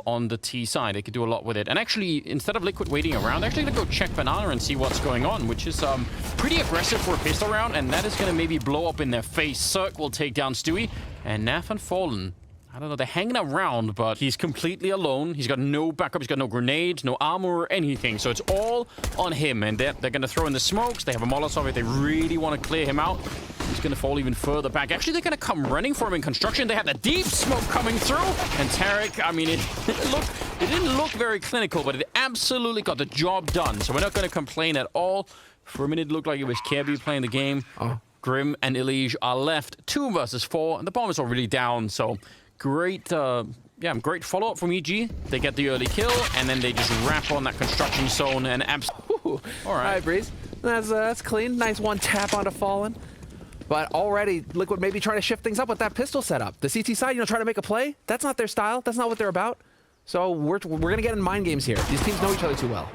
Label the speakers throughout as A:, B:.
A: on the T side. They could do a lot with it. And actually, instead of Liquid waiting around, they're actually going to go check Banana and see what's going on, which is pretty aggressive for a pistol round, and that is going to maybe blow up in their face. Cirque will take down Stewie, and Naf and Fallen, I don't know, they're hanging around, but he's completely alone. He's got no backup, he's got no grenades, no armor or anything, so it's all on him, and they're going to throw in the smokes. They have a Molotov if they really want to clear him out. He's going to fall even further back. Actually, they're going to come running for him in construction. They have the deep smoke coming through, and Tarek, I mean, it didn't look very clinical, but it absolutely got the job done, so we're not going to complain at all. For a minute, it looked like it was Kirby playing the game. Grim and Elige are left 2 versus 4, and the bomb is already down, so great, great follow-up from EG. They get the early kill, and then they just wrap on that construction zone, and all right,
B: Breeze. That's clean. Nice one tap onto Fallen. But already, Liquid maybe trying to shift things up with that pistol setup. The CT side, trying to make a play. That's not their style. That's not what they're about. So we're going to get in mind games here. These teams know each other too well.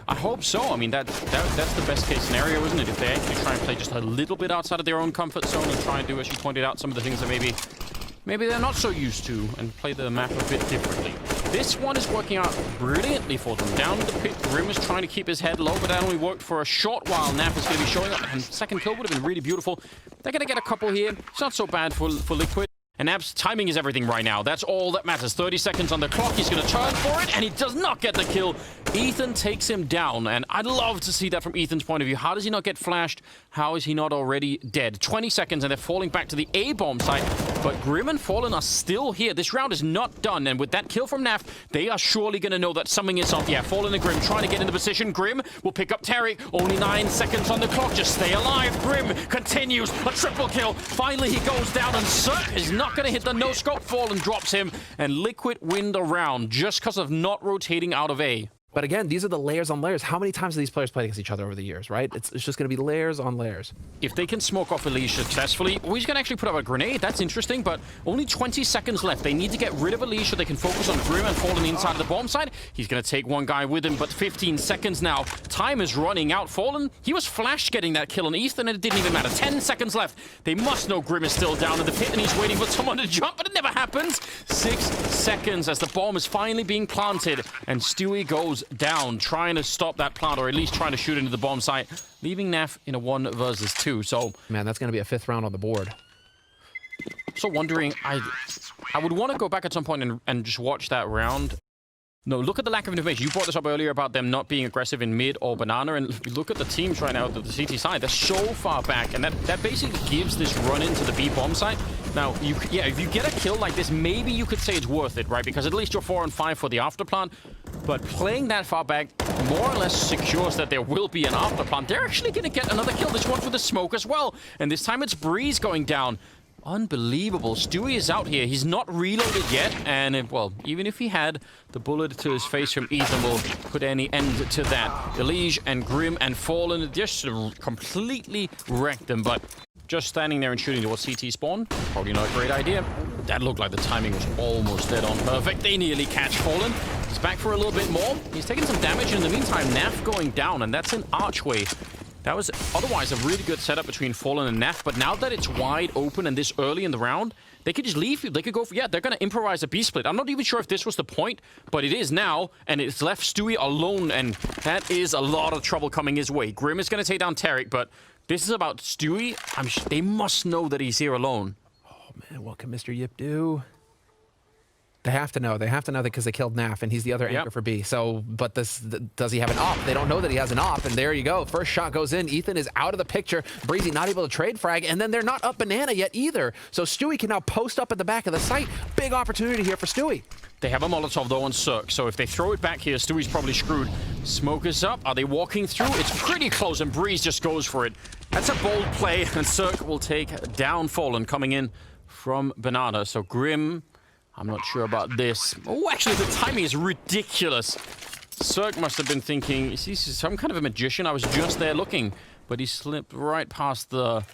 A: I hope so. I mean, that's the best case scenario, isn't it? If they actually try and play just a little bit outside of their own comfort zone and try and do, as you pointed out, some of the things that maybe they're not so used to, and play the map a bit differently. This one is working out brilliantly for them. Down the pit, Grim is trying to keep his head low, but that only worked for a short while. Nap is going to be showing up, and second kill would have been really beautiful. They're going to get a couple here. It's not so bad for Liquid. And Nap's timing is everything right now. That's all that matters. 30 seconds on the clock. He's going to turn for it, and he does not get the kill. Ethan takes him down, and I'd love to see that from Ethan's point of view. How does he not get flashed? How is he not already dead? 20 seconds, and they're falling back to the A-bomb site. But Grim and Fallen are still here. This round is not done, and with that kill from Naf, they are surely going to know that something is up. Yeah, Fallen and Grim trying to get into position. Grim will pick up Terry. Only 9 seconds on the clock. Just stay alive. Grim continues. A triple kill. Finally, he goes down, and Cirque is not going to hit the no-scope. Fallen drops him, and Liquid win the round just because of not rotating out of A.
B: But again, these are the layers on layers. How many times have these players played against each other over the years, right? It's just going to be layers on layers.
A: If they can smoke off Elige successfully, he's going to actually put up a grenade. That's interesting, but only 20 seconds left. They need to get rid of Elige so they can focus on Grim and Fallen inside of the bomb side. He's going to take one guy with him, but 15 seconds now. Time is running out. Fallen, he was flash getting that kill on Ethan, and it didn't even matter. 10 seconds left. They must know Grim is still down in the pit, and he's waiting for someone to jump, but it never happens. 6 seconds as the bomb is finally being planted, and Stewie goes down, trying to stop that plant, or at least trying to shoot into the bomb site, leaving Naf in a 1 versus 2. So,
B: man, that's going to be a 5th round on the board.
A: So wondering, I would want to go back at some point and just watch that round. No, look at the lack of information. You brought this up earlier about them not being aggressive in mid or banana, and look at the teams right now, the CT side. They're so far back, and that basically gives this run into the B bomb site. Now, if you get a kill like this, maybe you could say it's worth it, right? Because at least you're 4 and 5 for the afterplant. But playing that far back more or less secures that there will be an afterplant. They're actually going to get another kill. This one's with the smoke as well. And this time it's Breeze going down. Unbelievable. Stewie is out here. He's not reloaded yet. And, well, even if he had, the bullet to his face from Ethan will put any end to that. Elige and Grim and Fallen just completely wrecked them. But just standing there and shooting towards CT spawn, probably not a great idea. That looked like the timing was almost dead on perfect. They nearly catch Fallen. He's back for a little bit more. He's taking some damage. In the meantime, Naf going down, and that's an archway. That was otherwise a really good setup between Fallen and Naf, but now that it's wide open and this early in the round, they could just leave. They could go for, they're going to improvise a B-split. I'm not even sure if this was the point, but it is now, and it's left Stewie alone, and that is a lot of trouble coming his way. Grim is going to take down Tarek, but this is about Stewie. They must know that he's here alone.
B: Oh, man, what can Mr. Yip do? They have to know. They have to know that because they killed Naf, and he's the other anchor for B. So, but does he have an op? They don't know that he has an op, and there you go. First shot goes in. Ethan is out of the picture. Breezy not able to trade frag, and then they're not up banana yet either. So Stewie can now post up at the back of the site. Big opportunity here for Stewie.
A: They have a Molotov, though, on Cirque, so if they throw it back here, Stewie's probably screwed. Smoke is up. Are they walking through? It's pretty close, and Breeze just goes for it. That's a bold play, and Cirque will take down Fallen coming in from Banana. So Grim, I'm not sure about this. Oh, actually, the timing is ridiculous. Cirque must have been thinking, is he some kind of a magician? I was just there looking, but he slipped right past the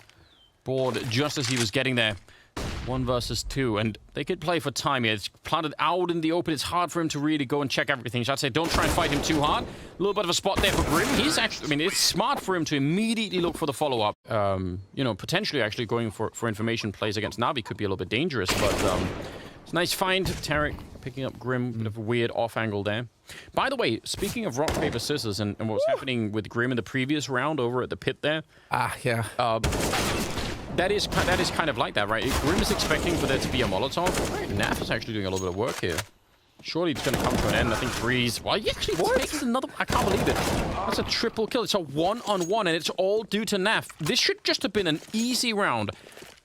A: board just as he was getting there. 1 versus 2, and they could play for time here. It's planted out in the open. It's hard for him to really go and check everything. So I'd say don't try and fight him too hard. A little bit of a spot there for Grim. He's actually, I mean, it's smart for him to immediately look for the follow-up. Potentially actually going for information plays against Navi could be a little bit dangerous, but It's a nice find. Tarek picking up Grim, bit of a weird off angle there. By the way, speaking of rock, paper, scissors and what was happening with Grim in the previous round over at the pit there.
B: Yeah.
A: That is kind of like that, right? Grim is expecting for there to be a Molotov. Right, Naf is actually doing a little bit of work here. Surely it's going to come to an end. I think Breeze... Well, he actually takes another... I can't believe it. That's a triple kill. It's a 1-on-1, and it's all due to Naf. This should just have been an easy round.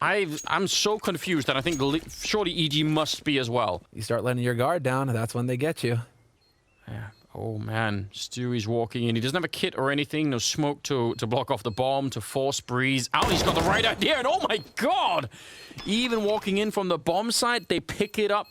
A: I'm so confused, and I think surely EG must be as well.
B: You start letting your guard down, and that's when they get you.
A: Yeah. Oh, man. Stewie's walking in. He doesn't have a kit or anything. No smoke to block off the bomb, to force Breeze out. He's got the right idea, and oh my god! Even walking in from the bomb side, they pick it up.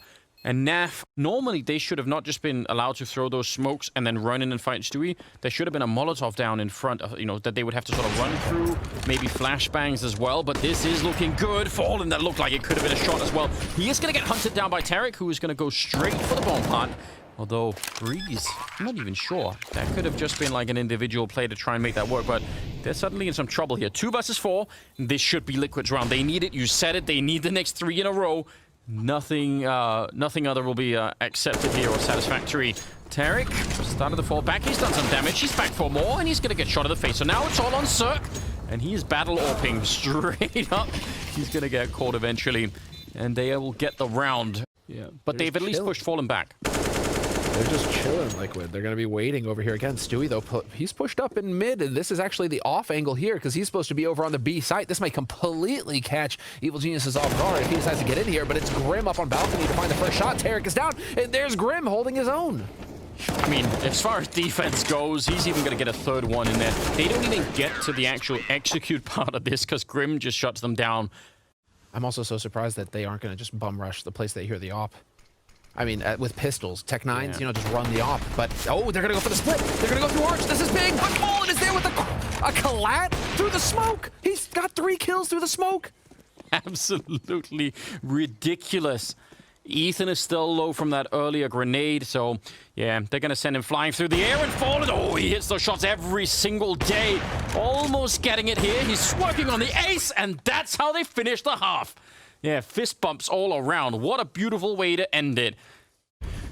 A: And Naf, normally they should have not just been allowed to throw those smokes and then run in and fight Stewie. There should have been a Molotov down in front, of, you know, that they would have to sort of run through. Maybe flashbangs as well, but this is looking good. Fallen, that looked like it could have been a shot as well. He is going to get hunted down by Tarek, who is going to go straight for the bomb plant. Although, Breeze, I'm not even sure. That could have just been like an individual play to try and make that work, but they're suddenly in some trouble here. 2 versus 4. This should be Liquid's round. They need it. You said it. They need the next 3 in a row. Nothing other will be accepted here or satisfactory. Tarek started to fall back. He's done some damage. He's back for more, and he's going to get shot in the face. So now it's all on Cirque, and he is battle AWPing straight up. He's going to get caught eventually, and they will get the round. Yeah, but they've at least pushed Fallen back.
B: They're just chilling, Liquid. They're going to be waiting over here again. Stewie, though, he's pushed up in mid, and this is actually the off angle here because he's supposed to be over on the B site. This might completely catch Evil Genius's off guard if he decides to get in here, but it's Grim up on balcony to find the first shot. Tarek is down, and there's Grim holding his own.
A: I mean, as far as defense goes, he's even going to get a 3rd one in there. They don't even get to the actual execute part of this because Grim just shuts them down.
B: I'm also so surprised that they aren't going to just bum rush the place they hear the op. I mean, with pistols, Tech 9s, you know, just run the op. But, oh, they're going to go for the split. They're going to go through Arch. This is big. But Fallen is there with a collat through the smoke. He's got 3 kills through the smoke.
A: Absolutely ridiculous. Ethan is still low from that earlier grenade, so yeah, they're going to send him flying through the air and Fallen. Oh, he hits those shots every single day. Almost getting it here. He's working on the ace, and that's how they finish the half. Yeah, fist bumps all around. What a beautiful way to end it.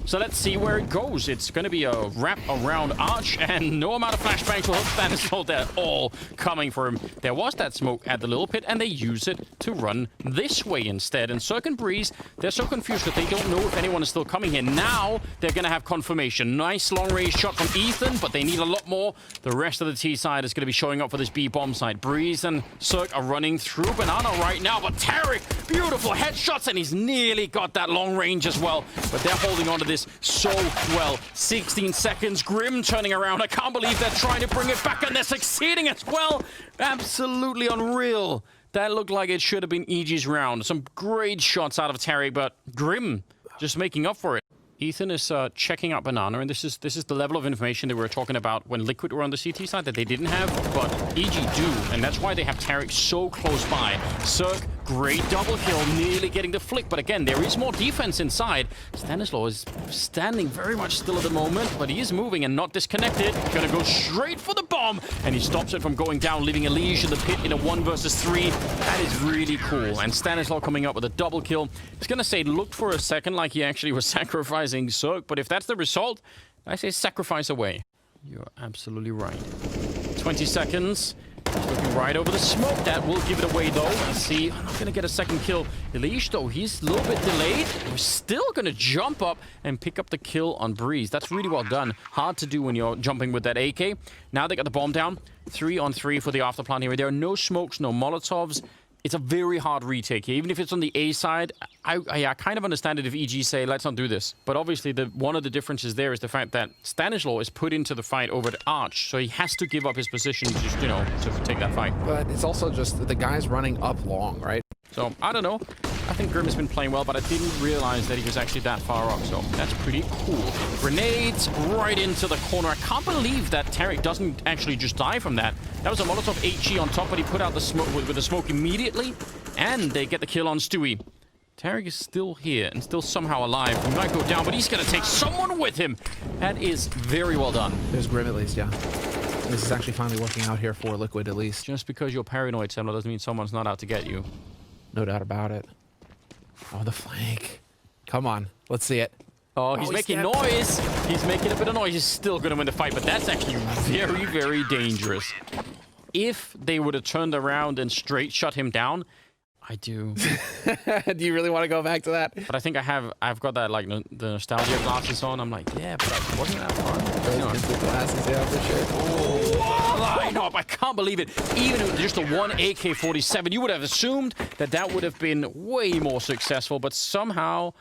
A: So let's see where it goes. It's going to be a wrap around Arch, and no amount of flashbangs will help Stanislaw. They're all coming for him. There was that smoke at the little pit, and they use it to run this way instead. And Cirque and Breeze, they're so confused that they don't know if anyone is still coming here. Now they're going to have confirmation. Nice long-range shot from Ethan, but they need a lot more. The rest of the T side is going to be showing up for this B bomb side. Breeze and Cirque are running through Banana right now, but Tarek, beautiful headshots, and he's nearly got that long range as well. But they're holding on to this so well. 16 seconds. Grim turning around. I can't believe they're trying to bring it back, and they're succeeding as well. Absolutely unreal. That looked like it should have been EG's round. Some great shots out of Terry, but Grim just making up for it. Ethan is checking out Banana, and this is the level of information that we were talking about when Liquid were on the CT side that they didn't have, but EG do, and that's why they have Tarek so close by. Cirque, great double kill, nearly getting the flick, but again, there is more defense inside. Stanislaw is standing very much still at the moment, but he is moving and not disconnected. Gonna go straight for the bomb, and he stops it from going down, leaving Elige in the pit in a 1 versus 3. That is really cool, and Stanislaw coming up with a double kill. I was gonna say, it looked for a second like he actually was sacrificing Cirque, but if that's the result, I say sacrifice away. You're absolutely right. 20 seconds. Looking right over the smoke. That will give it away, though. Let's see. I'm not going to get a second kill. Elige, though, he's a little bit delayed. We're still going to jump up and pick up the kill on Breeze. That's really well done. Hard to do when you're jumping with that AK. Now they got the bomb down. 3 on 3 for the afterplan here. There are no smokes, no Molotovs. It's a very hard retake here. Even if it's on the A side, I kind of understand it if EG say, let's not do this. But obviously, one of the differences there is the fact that Stanislaw is put into the fight over at Arch, so he has to give up his position just, you know, to take that fight.
B: But it's also just the guy's running up long, right?
A: So, I don't know. I think Grim has been playing well, but I didn't realize that he was actually that far up, so that's pretty cool. Grenades right into the corner. I can't believe that Tarek doesn't actually just die from that. That was a Molotov HE on top, but he put out the smoke with the smoke immediately, and they get the kill on Stewie. Tarek is still here and still somehow alive. He might go down, but he's going to take someone with him. That is very well done.
B: There's Grim at least, yeah. This is actually finally working out here for Liquid at least.
A: Just because you're paranoid, Semler, doesn't mean someone's not out to get you.
B: No doubt about it. Oh, the flank. Come on. Let's see it.
A: Oh, he's making noise. He's making a bit of noise. He's still going to win the fight, but that's actually very, very dangerous. If they would have turned around and straight shut him down, I do.
B: Do you really want to go back to that?
A: But I think I've got that, like, the nostalgia glasses on. I'm like, yeah, but wasn't that fun? You know.
B: The glasses, yeah, for sure.
A: Oh, line up. I can't believe it. Even with just a one AK-47, you would have assumed that that would have been way more successful, but somehow...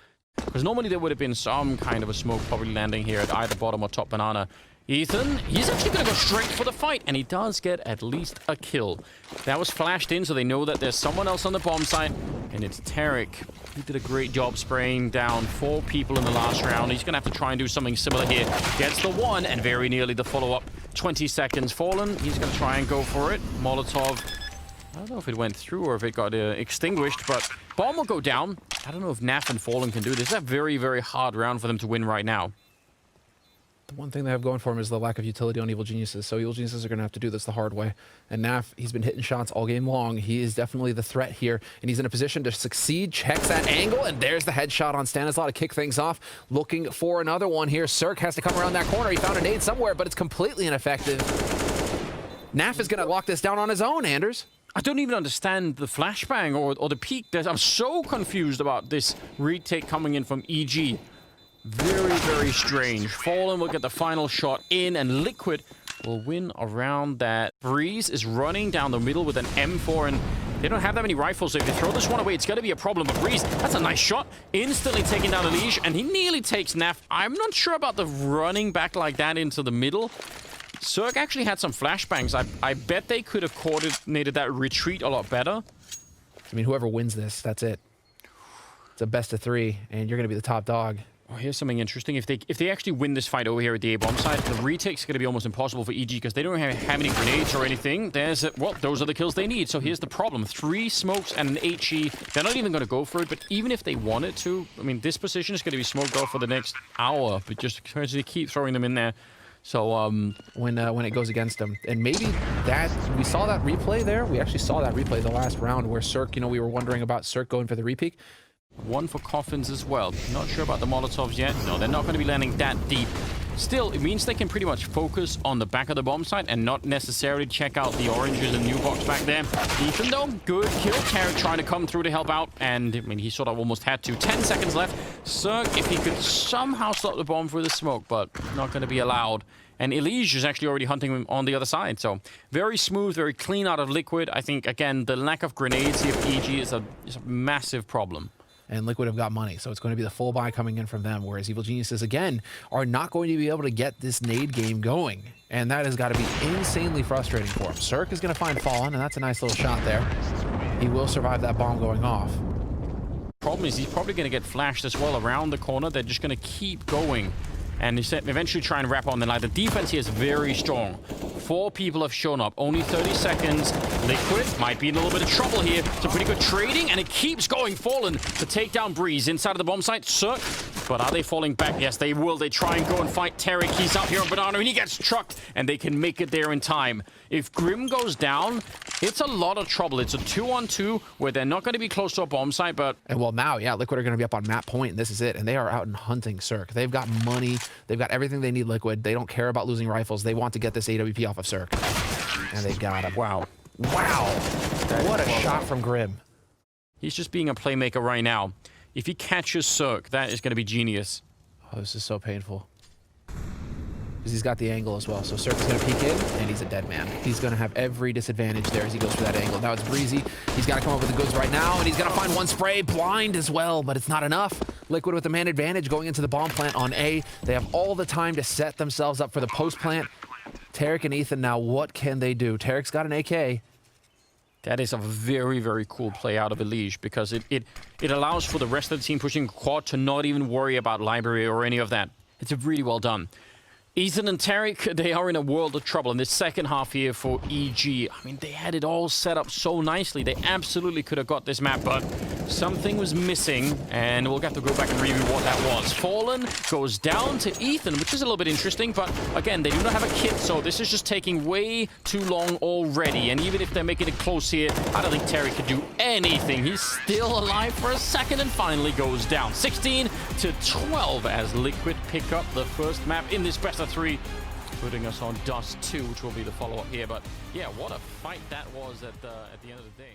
A: Because normally there would have been some kind of a smoke probably landing here at either bottom or top banana. Ethan, he's actually going to go straight for the fight, and he does get at least a kill. That was flashed in, so they know that there's someone else on the bomb site, and it's Tarek. He did a great job spraying down 4 people in the last round. He's going to have to try and do something similar here. Gets the 1, and very nearly the follow-up. 20 seconds fallen. He's going to try and go for it. Molotov. I don't know if it went through or if it got extinguished, but bomb will go down. I don't know if Naf and Fallen can do this. It's a very, very hard round for them to win right now.
B: The one thing they have going for him is the lack of utility on Evil Geniuses. So Evil Geniuses are going to have to do this the hard way. And Naf, he's been hitting shots all game long. He is definitely the threat here, and he's in a position to succeed. Checks that angle, and there's the headshot on Stanislaw to kick things off. Looking for another one here. Cirque has to come around that corner. He found a nade somewhere, but it's completely ineffective. Naf is going to lock this down on his own, Anders.
A: I don't even understand the flashbang or the peak. I'm so confused about this retake coming in from EG. Very, very strange. Fallen will get the final shot in, and Liquid will win around that. Breeze is running down the middle with an M4, and they don't have that many rifles, so if you throw this one away, it's going to be a problem. But Breeze, that's a nice shot. Instantly taking down Elige, and he nearly takes Naf. I'm not sure about the running back like that into the middle. Cirque actually had some flashbangs. I bet they could have coordinated that retreat a lot better.
B: I mean, whoever wins this, that's it. It's a best of 3, and you're going to be the top dog.
A: Oh, here's something interesting. If they actually win this fight over here at the A-bomb side, the retake's going to be almost impossible for EG because they don't have any grenades or anything. Well, those are the kills they need. So here's the problem. 3 smokes and an HE. They're not even going to go for it, but even if they wanted to, I mean, this position is going to be smoked off for the next hour, but just to keep throwing them in there. So
B: when it goes against them, and maybe that we saw that replay there. We actually saw that replay the last round where Cirque, we were wondering about Cirque going for the repeak.
A: 1 for coffins as well. Not sure about the Molotovs yet. No, they're not going to be landing that deep. Still, it means they can pretty much focus on the back of the bomb site and not necessarily check out the oranges and new box back there. Ethan, though, good kill. Tarek trying to come through to help out, and I mean, he sort of almost had to. 10 seconds left. Cirque, if he could somehow stop the bomb through the smoke, but not going to be allowed. And Elige is actually already hunting him on the other side. So very smooth, very clean out of Liquid. I think, again, the lack of grenades here for EG is a massive problem.
B: And Liquid have got money, so it's going to be the full buy coming in from them, whereas Evil Geniuses, again, are not going to be able to get this nade game going. And that has got to be insanely frustrating for him. Cirque is going to find Fallen, and that's a nice little shot there. He will survive that bomb going off.
A: Problem is, he's probably going to get flashed as well around the corner. They're just going to keep going. And eventually try and wrap on the line. The defense here is very strong. 4 people have shown up. Only 30 seconds. Liquid might be in a little bit of trouble here. It's a pretty good trading, and it keeps going. Fallen to take down Breeze inside of the bomb site. Cirque. But are they falling back? Yes, they will. They try and go and fight Tarek. He's out here on Banana, and he gets trucked, and they can make it there in time. If Grim goes down, it's a lot of trouble. It's a 2-on-2 where they're not going to be close to a bomb site, but...
B: And well, now, yeah, Liquid are going to be up on map point, and this is it. And they are out and hunting Cirque. They've got money. They've got everything they need, Liquid. They don't care about losing rifles. They want to get this AWP off of Cirque. And they got him. Wow. Wow. What a shot from Grim.
A: He's just being a playmaker right now. If he catches Cirque, that is going to be genius.
B: Oh, this is so painful. Because he's got the angle as well. So Cirque is going to peek in, and he's a dead man. He's going to have every disadvantage there as he goes for that angle. Now it's Breezy. He's got to come up with the goods right now, and he's going to find one spray. Blind as well, but it's not enough. Liquid with the man advantage going into the bomb plant on A. They have all the time to set themselves up for the post plant. Tarek and Ethan now, what can they do? Tarek's got an AK.
A: That is a very, very cool play out of Elige because it allows for the rest of the team pushing quad to not even worry about library or any of that. It's really well done. Ethan and Tarek, they are in a world of trouble in this second half here for EG. I mean, they had it all set up so nicely. They absolutely could have got this map, but Something was missing, and we'll have to go back and review what that was. Fallen goes down to Ethan, which is a little bit interesting, but again, they do not have a kit, so this is just taking way too long already. And even if they're making it close here, I don't think Terry could do anything. He's still alive for a second and finally goes down. 16 to 12 as Liquid pick up the first map in this best of 3, putting us on Dust 2, which will be the follow-up here. But yeah, what a fight that was at the end of the day.